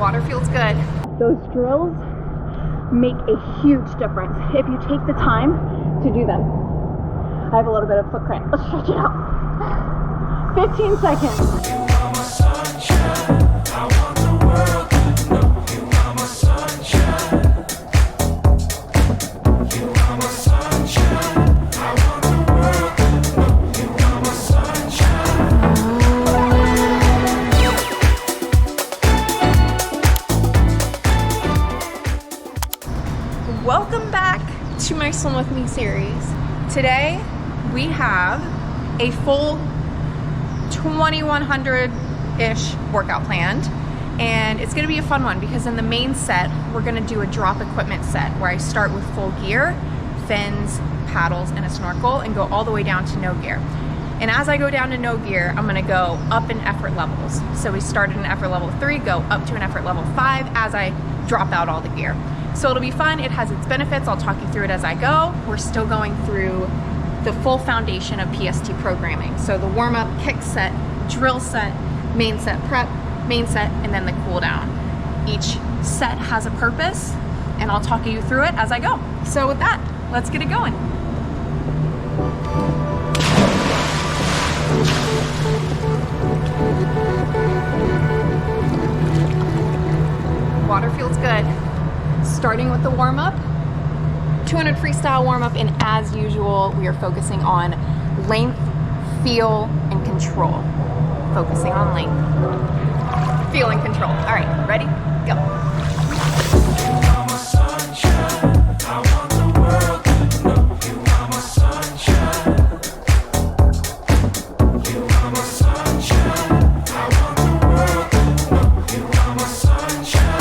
Water feels good. Those drills make a huge difference if you take the time to do them. I have a little bit of foot cramp. Let's stretch it out. 15 seconds. You are my sunshine. I want the world to know you are my sunshine. You are my sunshine. I want the world to know you are my sunshine. Welcome back to my Swim With Me series. Today we have a full 2100-ish workout planned, and it's gonna be a fun one because in the main set we're gonna do a drop equipment set where I start with full gear, fins, paddles, and a snorkel, and go all the way down to no gear. And as I go down to no gear, I'm gonna go up in effort levels. So we start at an effort level 3, go up to an effort level 5 as I drop out all the gear. So it'll be fun, it has its benefits, I'll talk you through it as I go. We're still going through the full foundation of PST programming. So the warm-up, kick set, drill set, main set prep, main set, and then the cool down. Each set has a purpose, and I'll talk you through it as I go. So with that, let's get it going. Water feels good. Starting with the warm-up, 200 freestyle warm-up, and as usual, we are focusing on length, feel, and control. Focusing on length, feel, and control. All right, ready? Go. You are my sunshine. I want the world to know you are my sunshine. You are my sunshine. I want the world to know you are my sunshine.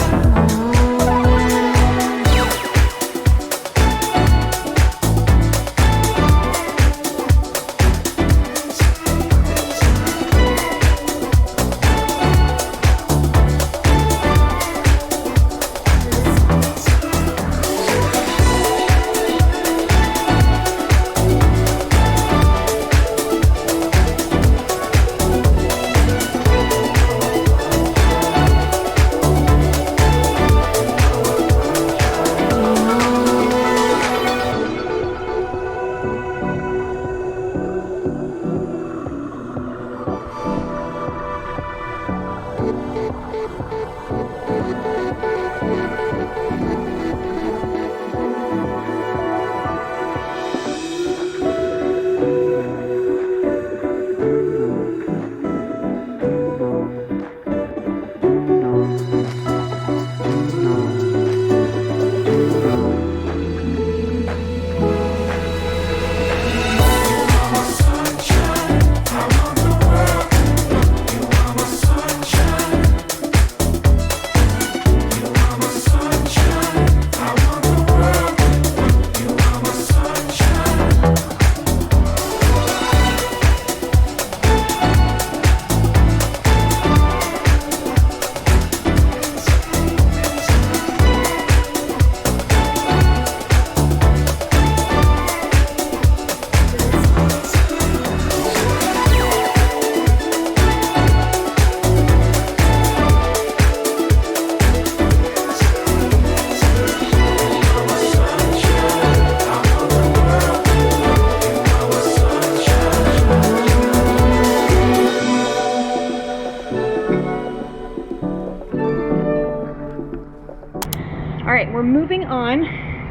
We're moving on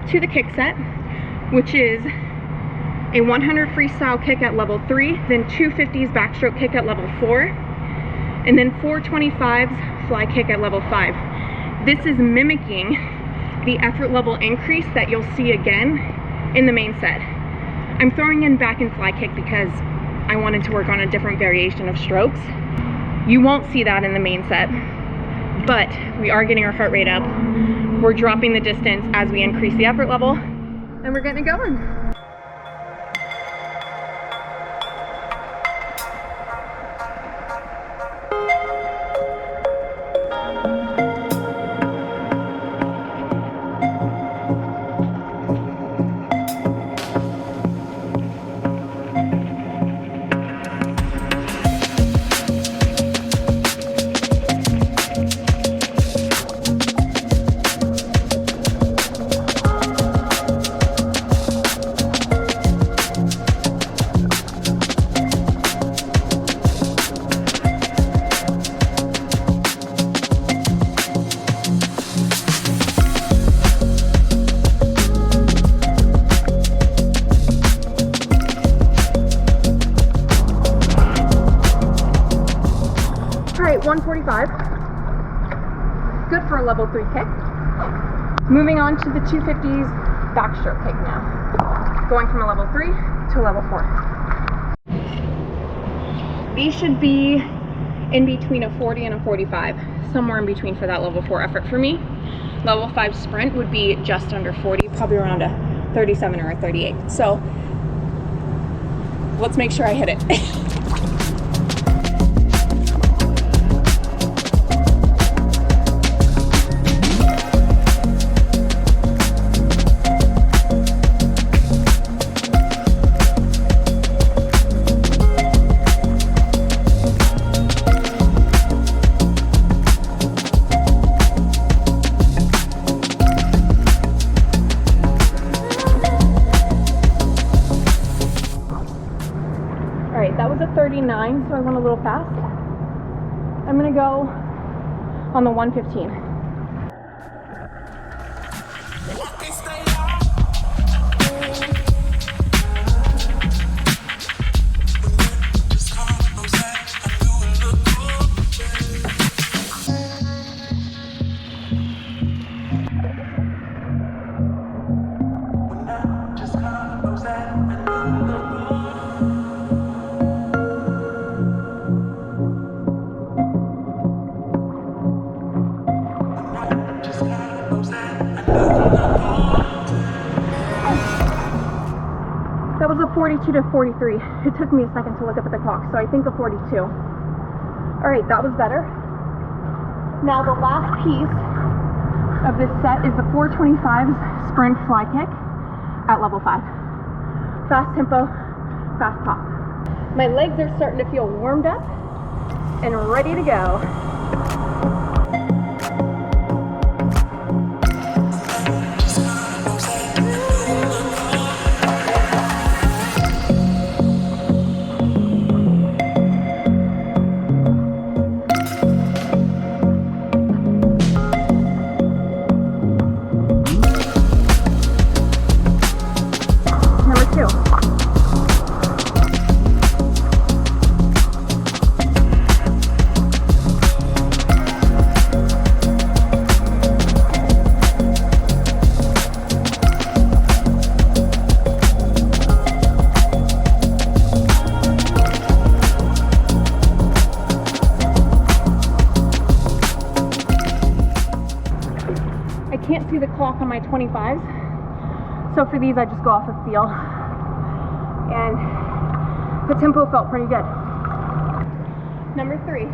to the kick set, which is a 100 freestyle kick at level 3, then 250s backstroke kick at level 4, and then 425s fly kick at level 5. This is mimicking the effort level increase that you'll see again in the main set. I'm throwing in back and fly kick because I wanted to work on a different variation of strokes. You won't see that in the main set, but we are getting our heart rate up. We're dropping the distance as we increase the effort level, and we're getting it going. All right, 145. Good for a level 3 kick. Moving on to the 250s backstroke kick now. Going from a level 3 to a level 4. These should be in between a 40 and a 45, somewhere in between for that level 4 effort for me. Level 5 sprint would be just under 40, probably around a 37 or a 38. So let's make sure I hit it. That was a 39, so I went a little fast. I'm gonna go on the 115. That was a 42 to 43. It took me a second to look up at the clock, so I think a 42. All right, that was better. Now the last piece of this set is the 425s sprint fly kick at level 5. Fast tempo, fast pop. My legs are starting to feel warmed up and ready to go. I can't see the clock on my 25s, so for these I just go off of feel, and the tempo felt pretty good. Number 3.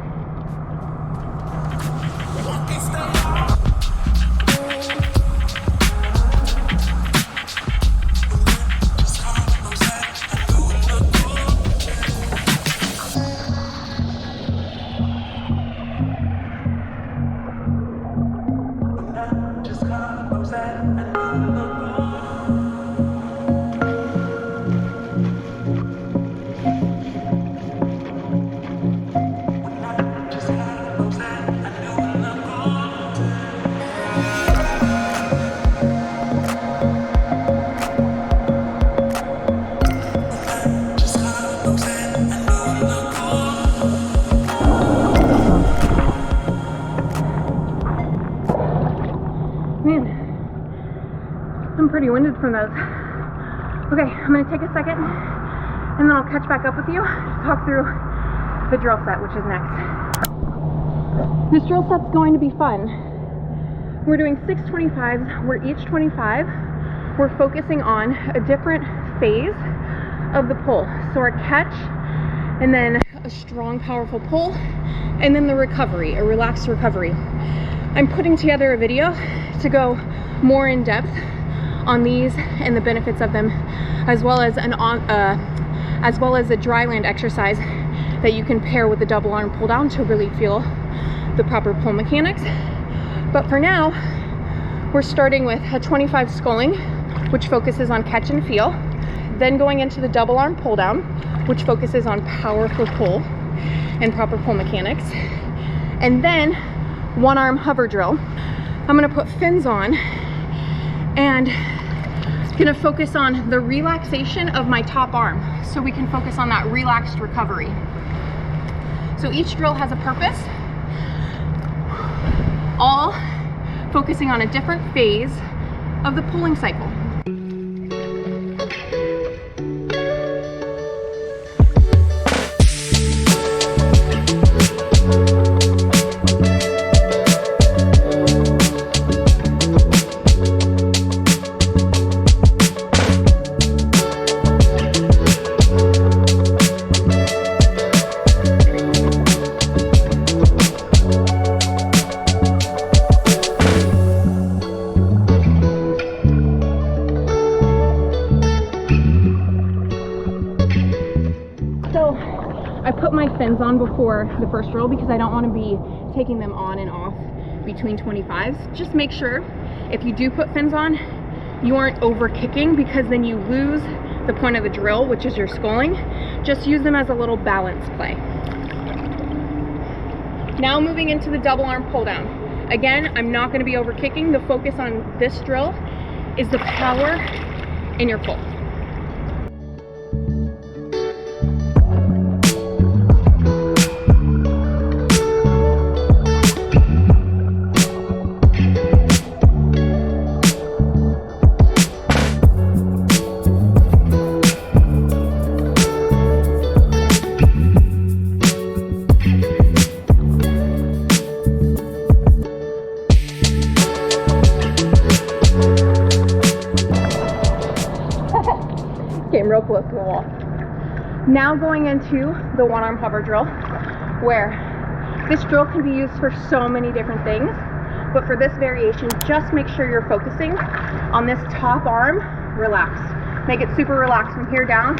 Man, I'm pretty winded from those. Okay, I'm gonna take a second and then I'll catch back up with you to talk through the drill set, which is next. This drill set's going to be fun. We're doing 6 25s, where each 25, we're focusing on a different phase of the pull. So our catch, and then a strong, powerful pull, and then the recovery, a relaxed recovery. I'm putting together a video to go more in depth on these and the benefits of them, as well as a dry land exercise that you can pair with the double arm pull down to really feel the proper pull mechanics. But for now, we're starting with a 25 sculling, which focuses on catch and feel, then going into the double arm pull down, which focuses on powerful pull and proper pull mechanics, and then one arm hover drill. I'm gonna put fins on and gonna focus on the relaxation of my top arm so we can focus on that relaxed recovery. So each drill has a purpose. all focusing on a different phase of the pulling cycle. I put my fins on before the first drill because I don't want to be taking them on and off between 25s. Just make sure if you do put fins on, you aren't over kicking, because then you lose the point of the drill, which is your sculling. Just use them as a little balance play. Now moving into the double arm pull down. Again, I'm not going to be over kicking. The focus on this drill is the power in your pull. Came real close to the wall. Now going into the one arm hover drill, where this drill can be used for so many different things, but for this variation, just make sure you're focusing on this top arm. Relax. Make it super relaxed from here down.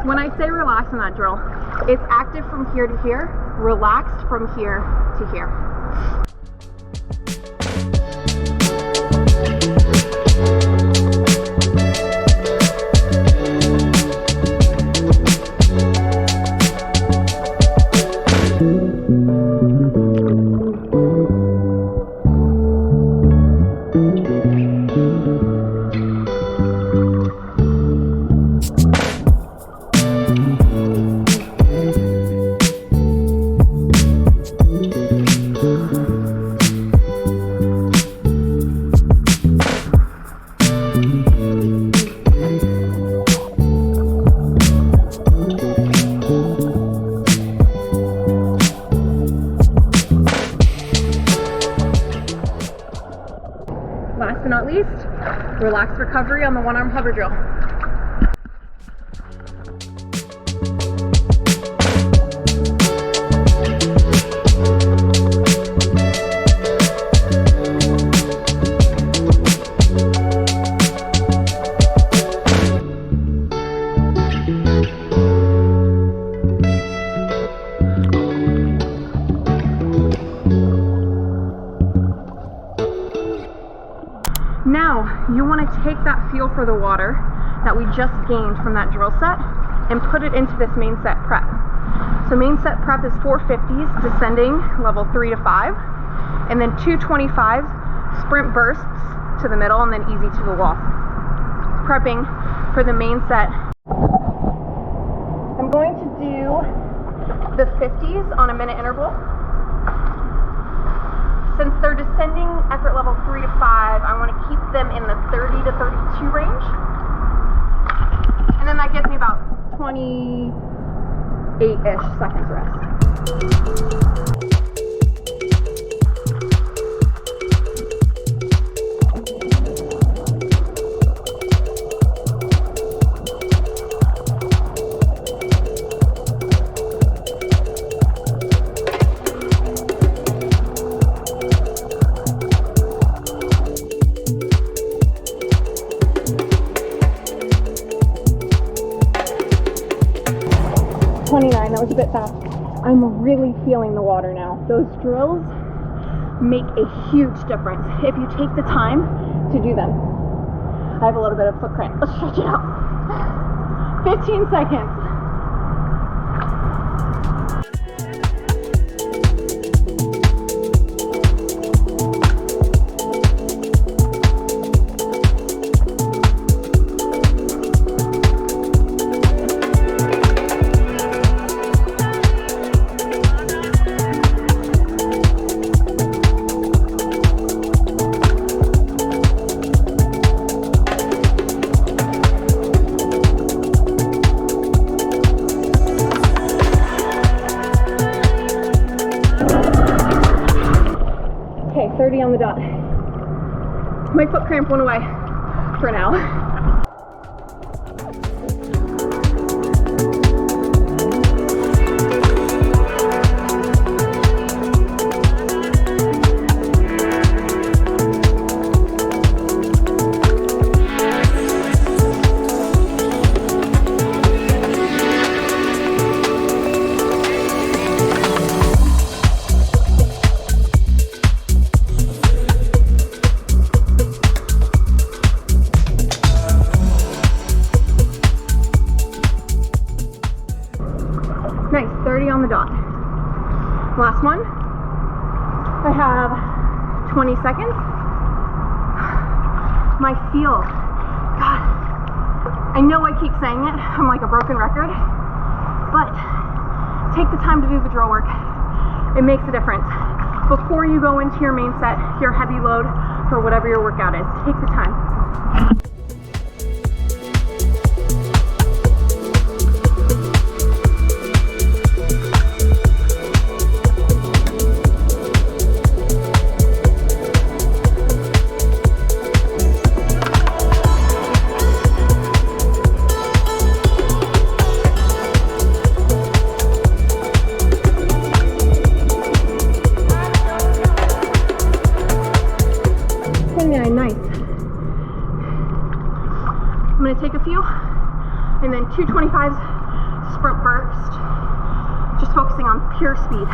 When I say relax in that drill, it's active from here to here, relaxed from here to here. Last but not least, relaxed recovery on the one arm hover drill. Now, you want to take that feel for the water that we just gained from that drill set and put it into this main set prep. So main set prep is 450s descending level 3 to 5, and then 225s sprint bursts to the middle and then easy to the wall. Prepping for the main set. I'm going to do the 50s on a minute interval. Since they're descending effort level 3 to 5, I want to keep them in the 30 to 32 range. And then that gives me about 28-ish seconds rest. That was a bit fast. I'm really feeling the water now. Those drills make a huge difference if you take the time to do them. I have a little bit of foot cramp. Let's stretch it out. 15 seconds. Okay, 30 on the dot. My foot cramp went away for now. Nice, 30 on the dot. Last one. I have 20 seconds. My feel, God, I know I keep saying it, I'm like a broken record, but take the time to do the drill work. It makes a difference. Before you go into your main set, your heavy load, for whatever your workout is, take the time. Nice. I'm going to take a few and then 225s sprint burst, just focusing on pure speed.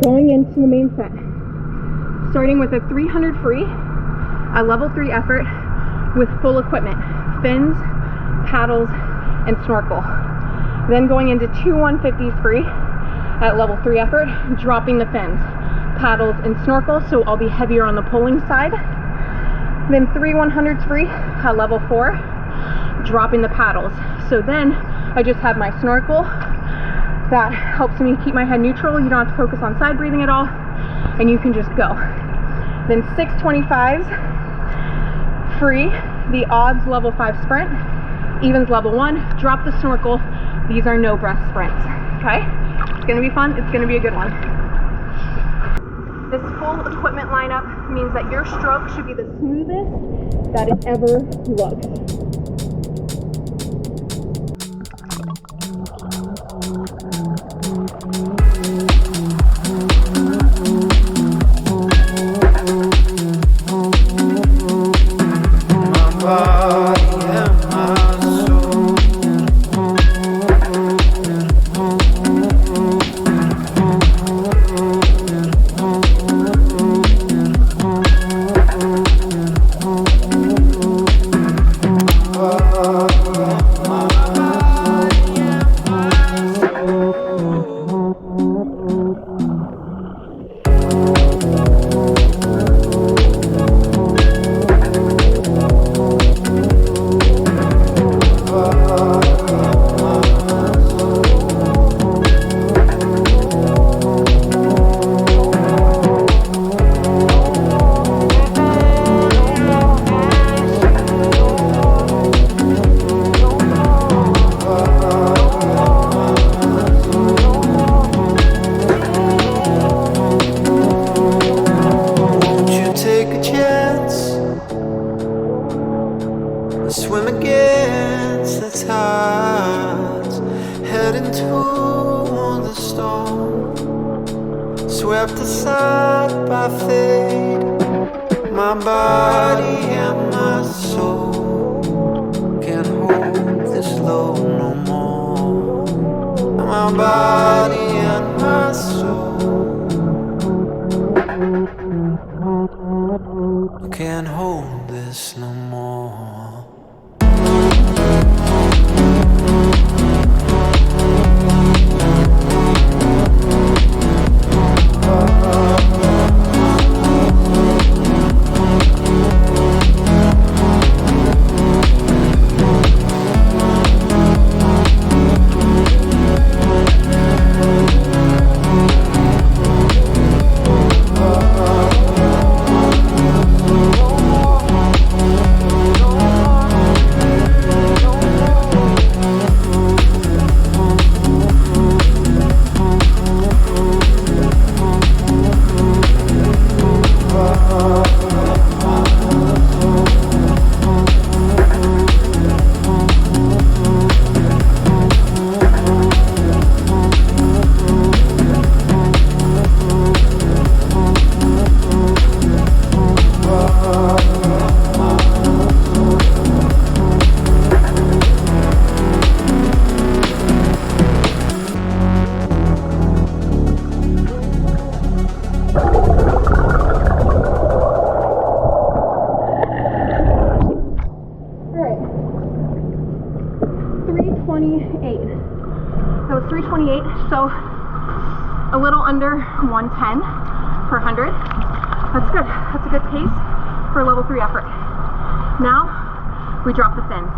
Going into the main set, starting with a 300 free, a level 3 effort with full equipment, fins, paddles, and snorkel. Then going into two 150s free at level 3 effort, dropping the fins, paddles, and snorkel, so I'll be heavier on the pulling side. Then three 100s free at level 4, dropping the paddles. So then I just have my snorkel. That helps me keep my head neutral. You don't have to focus on side breathing at all, and you can just go. Then 625s free, the odds level 5 sprint, evens level 1, drop the snorkel. These are no breath sprints, okay? It's gonna be fun, it's gonna be a good one. This full equipment lineup means that your stroke should be the smoothest that it ever looks. Swim against the tides. led into the storm, swept aside by fate. My body and my soul can't hold this load no more. My body and my soul can't hold this no more. That was 328, so a little under 110 per 100. That's good. That's a good pace for a level 3 effort. Now we drop the fins.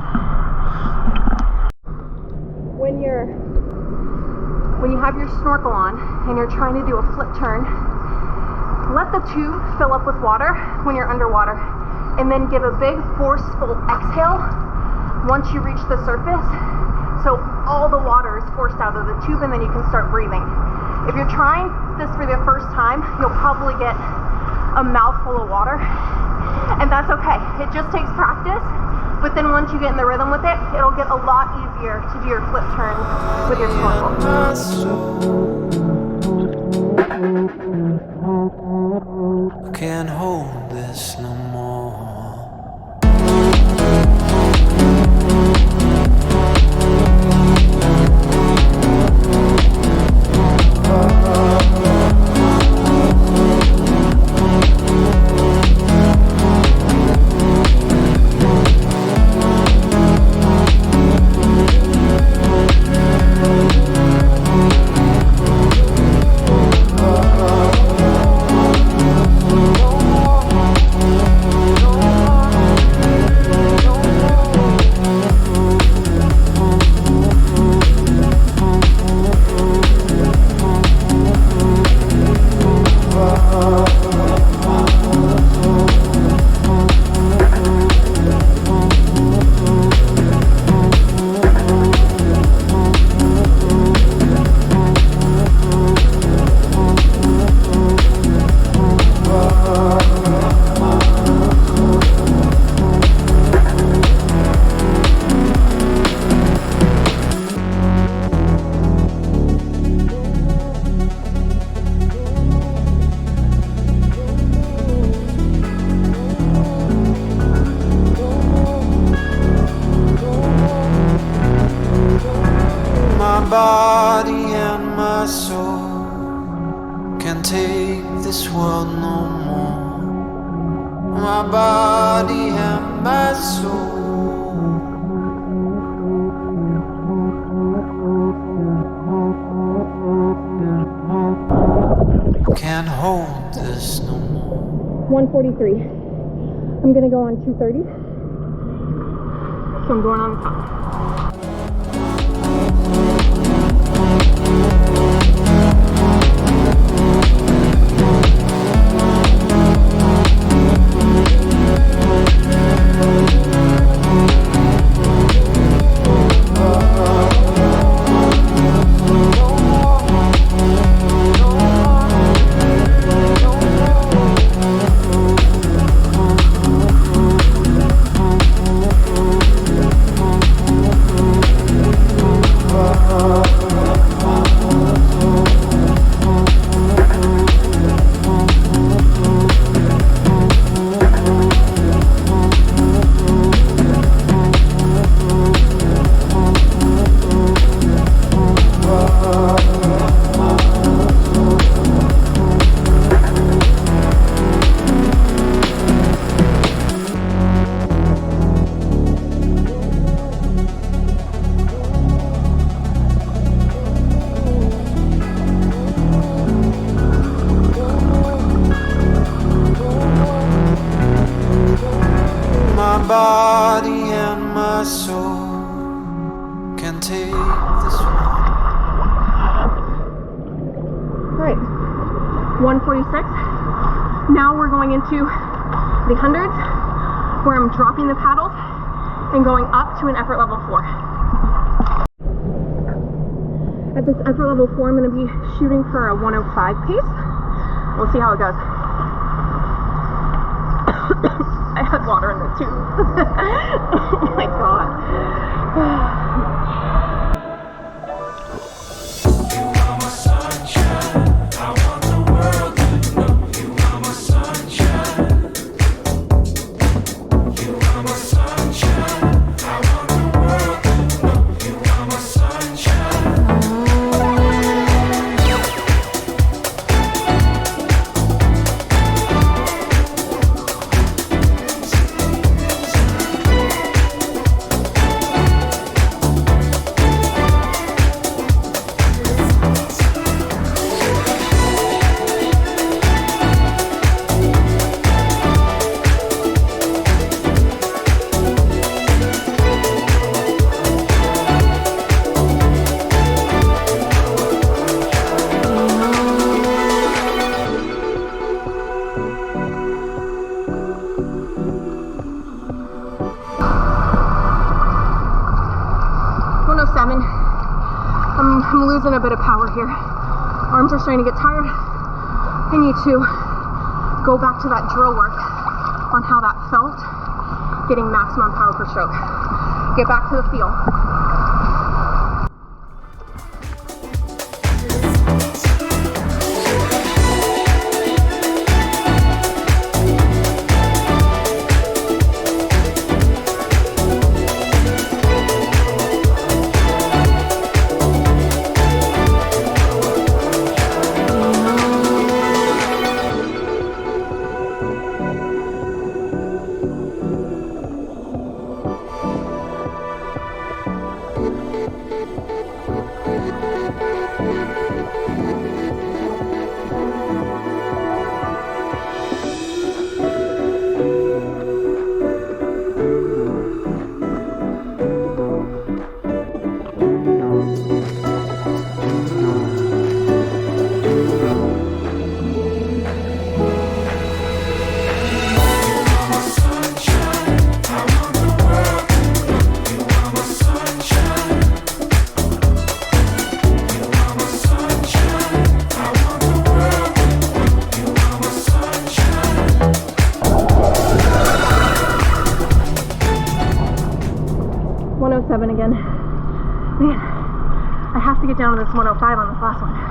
When you have your snorkel on and you're trying to do a flip turn, let the tube fill up with water when you're underwater, and then give a big forceful exhale once you reach the surface, so all the water is forced out of the tube, and then you can start breathing. If you're trying this for the first time, you'll probably get a mouthful of water, and that's okay. It just takes practice, but then once you get in the rhythm with it, it'll get a lot easier to do your flip turns with your snorkel. Can't hold this no more. Body and my soul can't take this world no more. My body and my soul can't hold this no more. 143. I'm gonna go on 230. So I'm going on the top. can take this one. All right, 146. Now we're going into the hundreds, where I'm dropping the paddles and going up to an effort level 4. At this effort level 4, I'm going to be shooting for a 105 pace. We'll see how it goes. I had water in the tube. Oh my god. I'm losing a bit of power here. Arms are starting to get tired. I need to go back to that drill work on how that felt, getting maximum power per stroke. Get back to the feel. 107 again. Man, I have to get down to this 105 on this last one.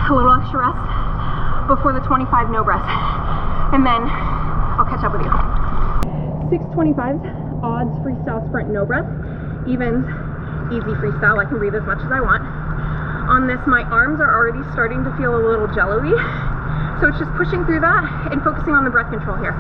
A little extra rest before the 25 no breath, and then I'll catch up with you. 625s, odds freestyle sprint no breath, evens easy freestyle. I can breathe as much as I want. On this, my arms are already starting to feel a little jello-y, so it's just pushing through that and focusing on the breath control here.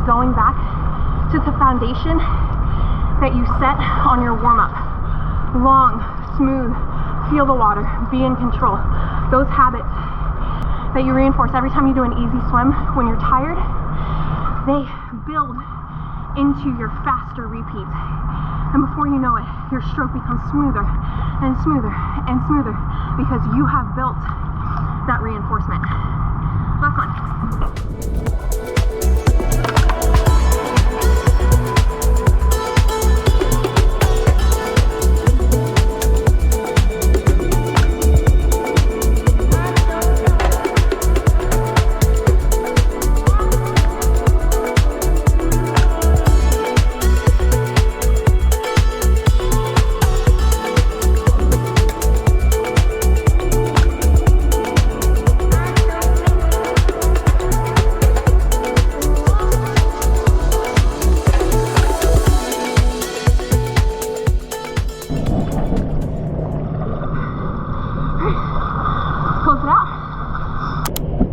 going back to the foundation that you set on your warm-up. Long, smooth, feel the water, be in control. Those habits that you reinforce every time you do an easy swim when you're tired, they build into your faster repeats. And before you know it, your stroke becomes smoother and smoother and smoother because you have built that reinforcement. Last one.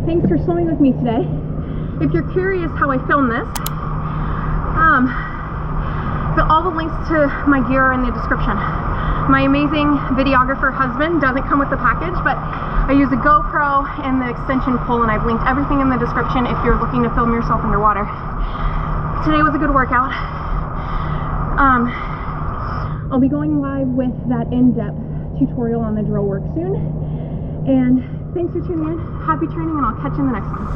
Thanks for swimming with me today. If you're curious how I filmed this, all the links to my gear are in the description. My amazing videographer husband doesn't come with the package, but I use a GoPro and the extension pole, and I've linked everything in the description if you're looking to film yourself underwater. Today was a good workout. I'll be going live with that in-depth tutorial on the drill work soon. And thanks for tuning in. Happy training, and I'll catch you in the next one.